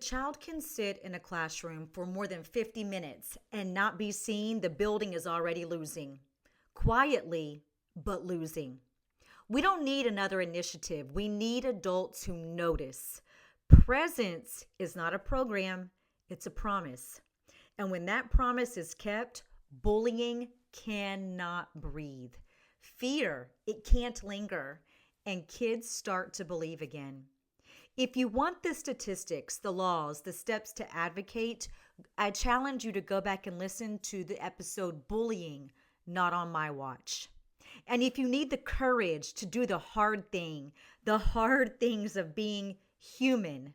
child can sit in a classroom for more than 50 minutes and not be seen, the building is already losing. Quietly, but losing. We don't need another initiative. We need adults who notice. Presence is not a program, it's a promise. And when that promise is kept, bullying cannot breathe. Fear, it can't linger, and kids start to believe again. If you want the statistics, the laws, the steps to advocate, I challenge you to go back and listen to the episode Bullying, Not on My Watch. And if you need the courage to do the hard thing, the hard things of being human,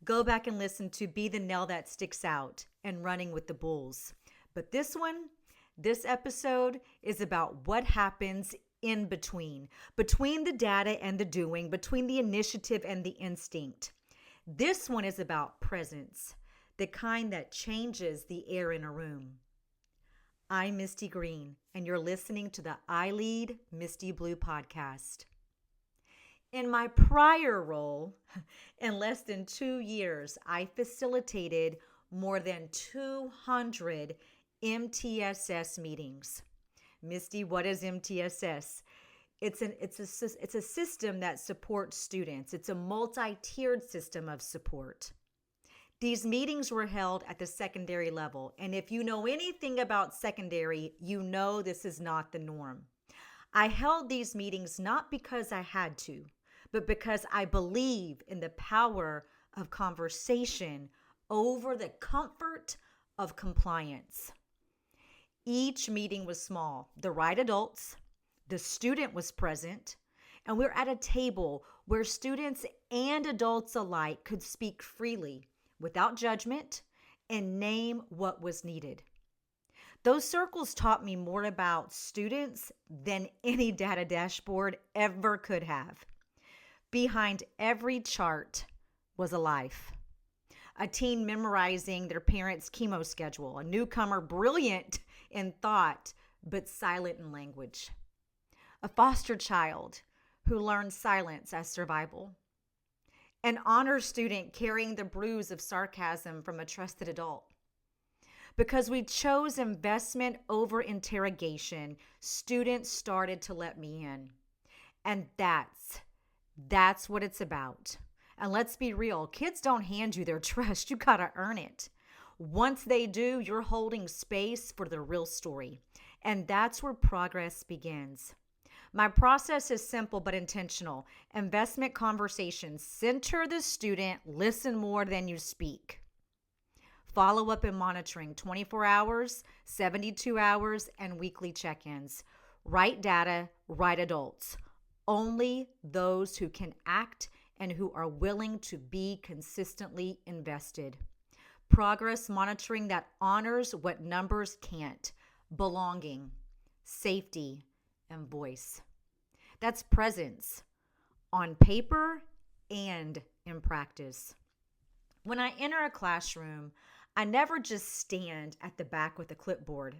go back and listen to Be the Nail That Sticks Out and Running with the Bulls. But this episode is about what happens in between the data and the doing, between the initiative and the instinct. This one is about presence, the kind that changes the air in a room. I'm Misti Green, and you're listening to the I Lead Misty Blue podcast. In my prior role, in less than 2 years, I facilitated more than 200 MTSS meetings. Misty, what is MTSS? It's a system that supports students. It's a multi-tiered system of support. These meetings were held at the secondary level, and if you know anything about secondary, you know this is not the norm. I held these meetings not because I had to, but because I believe in the power of conversation over the comfort of compliance. Each meeting was small. The right adults, the student was present, and we're at a table where students and adults alike could speak freely, without judgment, and name what was needed. Those circles taught me more about students than any data dashboard ever could have. Behind every chart was a life. A teen memorizing their parents' chemo schedule, a newcomer brilliant in thought but silent in language, a foster child who learned silence as survival, an honor student carrying the bruise of sarcasm from a trusted adult. Because we chose investment over interrogation, students started to let me in. And that's what it's about. And let's be real, kids don't hand you their trust. You gotta earn it. Once they do, you're holding space for the real story. And that's where progress begins. My process is simple but intentional. Investment conversations. Center the student. Listen more than you speak. Follow up and monitoring. 24 hours, 72 hours, and weekly check-ins. Right data, right adults. Only those who can act and who are willing to be consistently invested. Progress monitoring that honors what numbers can't. Belonging, safety, and voice. That's presence on paper and in practice. When I enter a classroom, I never just stand at the back with a clipboard.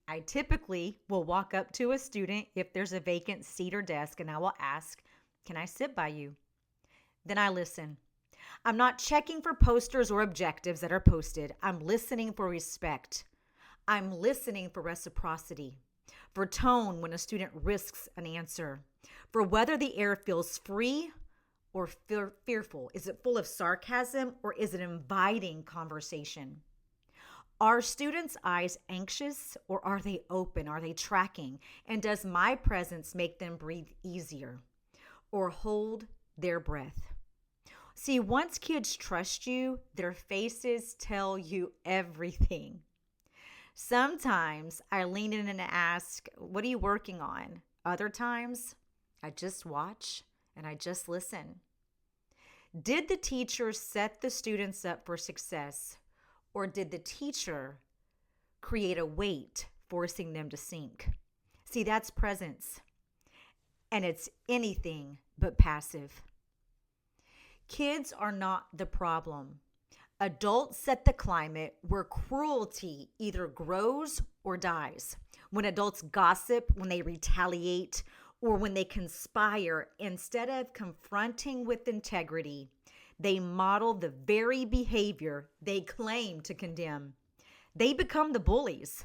I typically will walk up to a student if there's a vacant seat or desk, and I will ask, "Can I sit by you?" Then I listen. I'm not checking for posters or objectives that are posted. I'm listening for respect. I'm listening for reciprocity, for tone when a student risks an answer, for whether the air feels free or fearful. Is it full of sarcasm or is it inviting conversation? Are students' eyes anxious or are they open? Are they tracking? And does my presence make them breathe easier or hold their breath? See, once kids trust you, their faces tell you everything. Sometimes I lean in and ask, "What are you working on?" Other times, I just watch and I just listen. Did the teacher set the students up for success, or did the teacher create a weight forcing them to sink? See, that's presence, and it's anything but passive. Kids are not the problem. Adults set the climate where cruelty either grows or dies. When adults gossip, when they retaliate, or when they conspire, instead of confronting with integrity, They model the very behavior they claim to condemn. They become the bullies.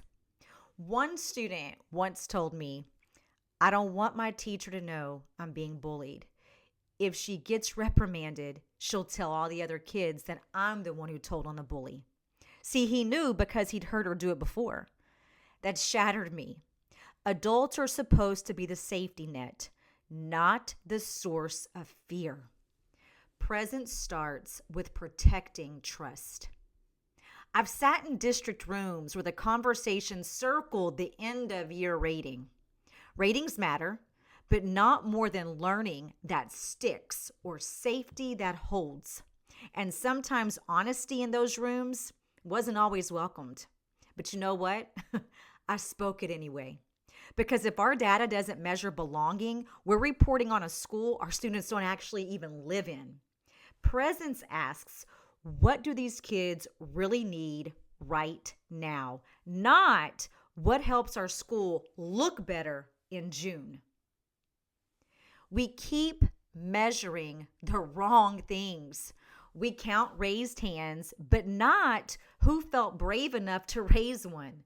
One student once told me, "I don't want my teacher to know I'm being bullied. If she gets reprimanded, she'll tell all the other kids that I'm the one who told on the bully." See, he knew because he'd heard her do it before. That shattered me. Adults are supposed to be the safety net, not the source of fear. Presence starts with protecting trust. I've sat in district rooms where the conversation circled the end of year rating. Ratings matter, but not more than learning that sticks or safety that holds. And sometimes honesty in those rooms wasn't always welcomed. But you know what? I spoke it anyway. Because if our data doesn't measure belonging, we're reporting on a school our students don't actually even live in. Presence asks, what do these kids really need right now? Not what helps our school look better in June. We keep measuring the wrong things. We count raised hands, but not who felt brave enough to raise one.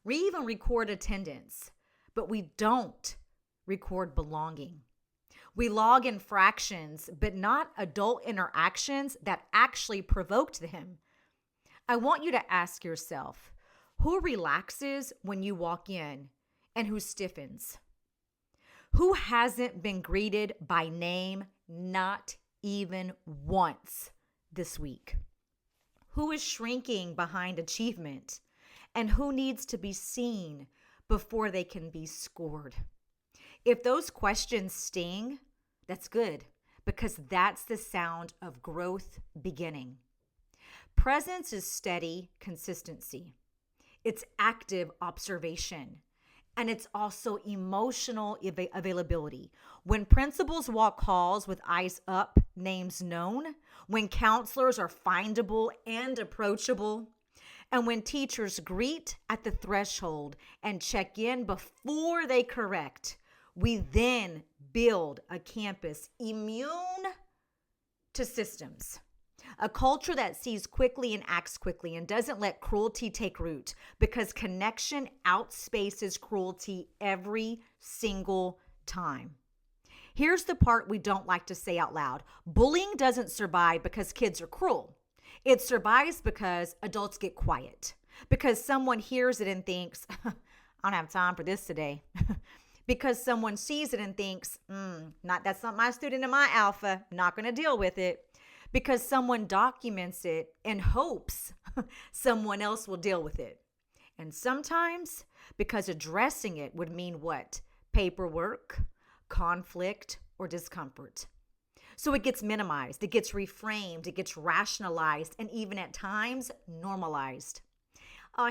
We even record attendance, but we don't record belonging. We log infractions, but not adult interactions that actually provoked them. I want you to ask yourself, who relaxes when you walk in and who stiffens? Who hasn't been greeted by name, not even once this week? Who is shrinking behind achievement? And who needs to be seen before they can be scored? If those questions sting, that's good, because that's the sound of growth beginning. Presence is steady consistency. It's active observation. And it's also emotional availability. When principals walk halls with eyes up, names known, when counselors are findable and approachable, and when teachers greet at the threshold and check in before they correct, we then build a campus immune to systems. A culture that sees quickly and acts quickly and doesn't let cruelty take root, because connection outspaces cruelty every single time. Here's the part we don't like to say out loud. Bullying doesn't survive because kids are cruel. It survives because adults get quiet, because someone hears it and thinks, I don't have time for this today. Because someone sees it and thinks, that's not my student in my alpha, not going to deal with it. Because someone documents it and hopes someone else will deal with it. And sometimes because addressing it would mean what? Paperwork, conflict, or discomfort. So it gets minimized, it gets reframed, it gets rationalized, and even at times normalized.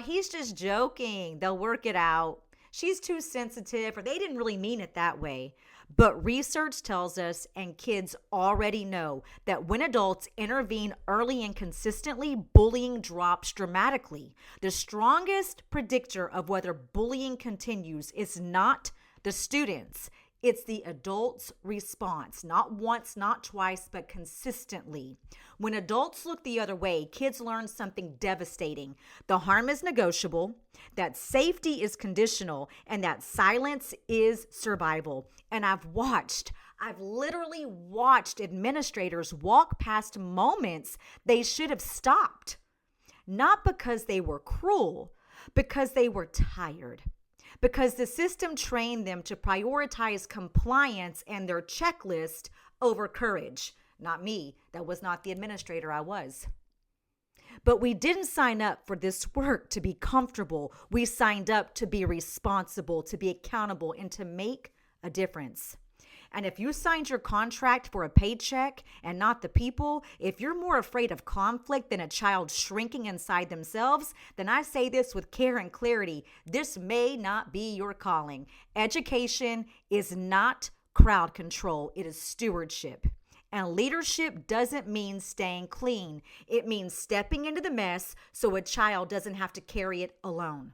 He's just joking. They'll work it out. She's too sensitive, or they didn't really mean it that way. But research tells us, and kids already know, that when adults intervene early and consistently, bullying drops dramatically. The strongest predictor of whether bullying continues is not the students. It's the adult's response, not once, not twice, but consistently. When adults look the other way, kids learn something devastating. The harm is negotiable, that safety is conditional, and that silence is survival. And I've literally watched administrators walk past moments they should have stopped. Not because they were cruel, because they were tired. Because the system trained them to prioritize compliance and their checklist over courage. Not me. That was not the administrator I was. But we didn't sign up for this work to be comfortable. We signed up to be responsible, to be accountable, and to make a difference. And if you signed your contract for a paycheck and not the people, if you're more afraid of conflict than a child shrinking inside themselves, then I say this with care and clarity. This may not be your calling. Education is not crowd control. It is stewardship. And leadership doesn't mean staying clean. It means stepping into the mess so a child doesn't have to carry it alone.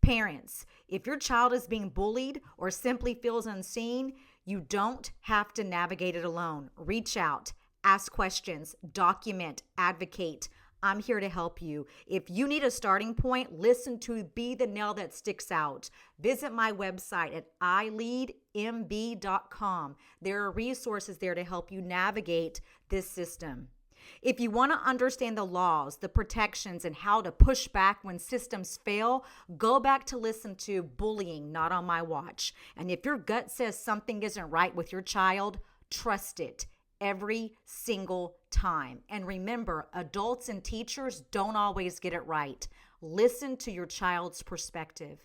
Parents, if your child is being bullied or simply feels unseen, you don't have to navigate it alone. Reach out, Ask questions, document, advocate. I'm here to help you. If you need a starting point, listen to Be the Nail That Sticks Out. Visit my website at ileadmb.com. There are resources there to help you navigate this system. If you want to understand the laws, the protections, and how to push back when systems fail, go back to listen to Bullying Not on My Watch. And if your gut says something isn't right with your child, trust it every single time. And remember, adults and teachers don't always get it right. Listen to your child's perspective.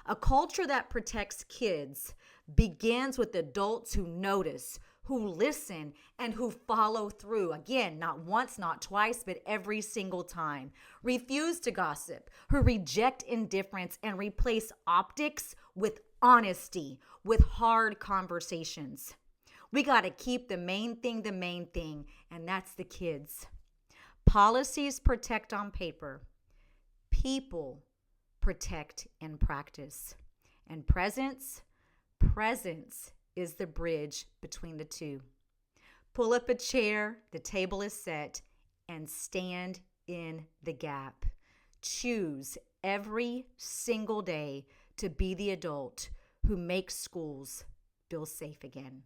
A culture that protects kids begins with adults who notice, who listen, and who follow through. Again, not once, not twice, but every single time. Refuse to gossip, who reject indifference and replace optics with honesty, with hard conversations. We got to keep the main thing, and that's the kids. Policies protect on paper. People protect in practice. And presence is the bridge between the two. Pull up a chair, the table is set, and stand in the gap. Choose every single day to be the adult who makes schools feel safe again.